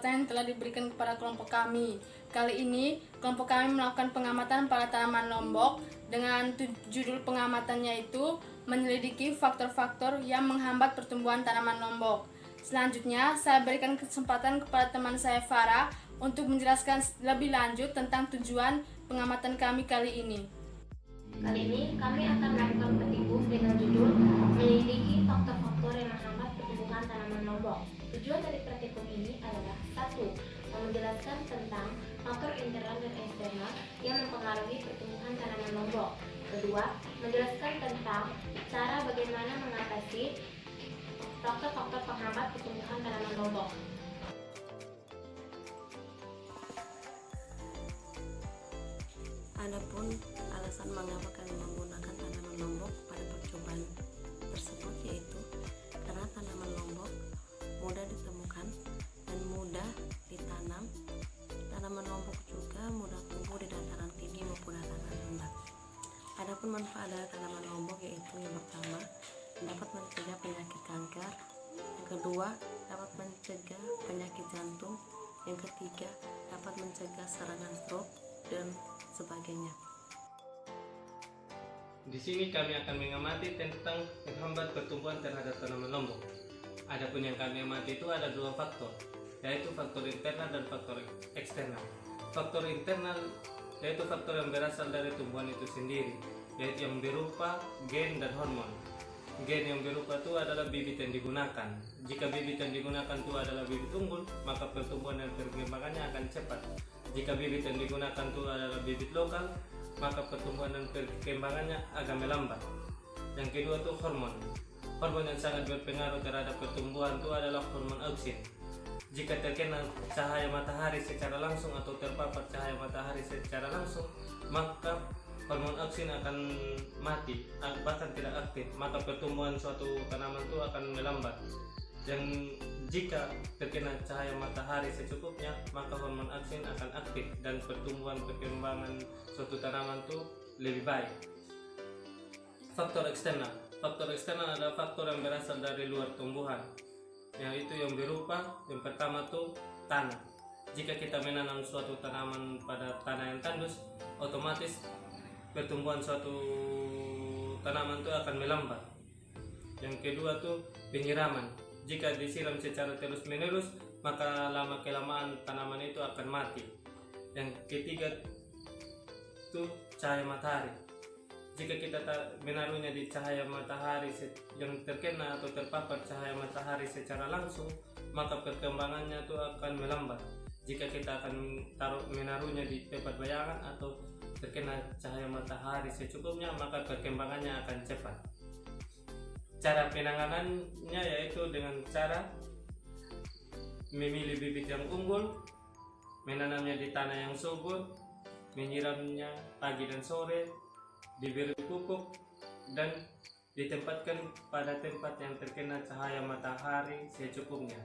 kesempatan yang telah diberikan kepada kelompok kami. Kali ini, kelompok kami melakukan pengamatan pada tanaman lombok dengan judul pengamatannya itu menyelidiki faktor-faktor yang menghambat pertumbuhan tanaman lombok. Selanjutnya, saya berikan kesempatan kepada teman saya Farah untuk menjelaskan lebih lanjut tentang tujuan pengamatan kami kali ini. Kali ini kami akan melakukan petikum dengan judul menyelidiki faktor-faktor yang menghambat pertumbuhan tanaman lombok. Tujuan dari petikum ini adalah 1. Menjelaskan tentang faktor internal dan eksternal yang mempengaruhi pertumbuhan tanaman lombok. Kedua, menjelaskan tentang cara bagaimana mengatasi faktor-faktor penghambat pertumbuhan tanaman lombok. Adapun alasan mengapa kami menggunakan tanaman lombok pada percobaan tersebut yaitu karena tanaman lombok mudah ditemukan dan mudah ditanam. Tanaman lombok juga mudah tumbuh di dataran tinggi maupun dataran rendah. Adapun manfaat dari tanaman lombok yaitu yang pertama, dapat mencegah penyakit kanker. Yang kedua, dapat mencegah penyakit jantung. Yang ketiga, dapat mencegah serangan stroke dan sebagainya. Di sini kami akan mengamati tentang menghambat pertumbuhan terhadap tanaman lombok. Adapun yang kami amati itu ada dua faktor, yaitu faktor internal dan faktor eksternal. Faktor internal yaitu faktor yang berasal dari tumbuhan itu sendiri, yaitu yang berupa gen dan hormon. Gen yang berupa itu adalah bibit yang digunakan. Jika bibit yang digunakan itu adalah bibit unggul, maka pertumbuhan dan perkembangannya akan cepat. Jika bibit yang digunakan itu adalah bibit lokal, maka pertumbuhan dan perkembangannya agak melambat. Yang kedua itu hormon. Hormon yang sangat berpengaruh terhadap pertumbuhan itu adalah hormon auksin. Jika terkena cahaya matahari secara langsung atau terpapar cahaya matahari secara langsung, maka hormon auksin akan mati, bahkan tidak aktif, maka pertumbuhan suatu tanaman itu akan melambat. Dan jika terkena cahaya matahari secukupnya, maka hormon auksin akan aktif dan pertumbuhan perkembangan suatu tanaman itu lebih baik. Faktor eksternal. Faktor eksternal adalah faktor yang berasal dari luar tumbuhan, yaitu yang berupa yang pertama itu tanah. Jika kita menanam suatu tanaman pada tanah yang tandus, otomatis pertumbuhan suatu tanaman itu akan melambat. Yang kedua tuh penyiraman. Jika disiram secara terus menerus, maka lama kelamaan tanaman itu akan mati. Yang ketiga tuh cahaya matahari. Jika kita menaruhnya di cahaya matahari yang terkena atau terpapar cahaya matahari secara langsung, maka perkembangannya itu akan melambat. Jika kita akan menaruhnya di tempat bayangan atau terkena cahaya matahari secukupnya, maka perkembangannya akan cepat. Cara penanganannya yaitu dengan cara memilih bibit yang unggul, menanamnya di tanah yang subur, menyiramnya pagi dan sore, diberi pupuk, dan ditempatkan pada tempat yang terkena cahaya matahari secukupnya.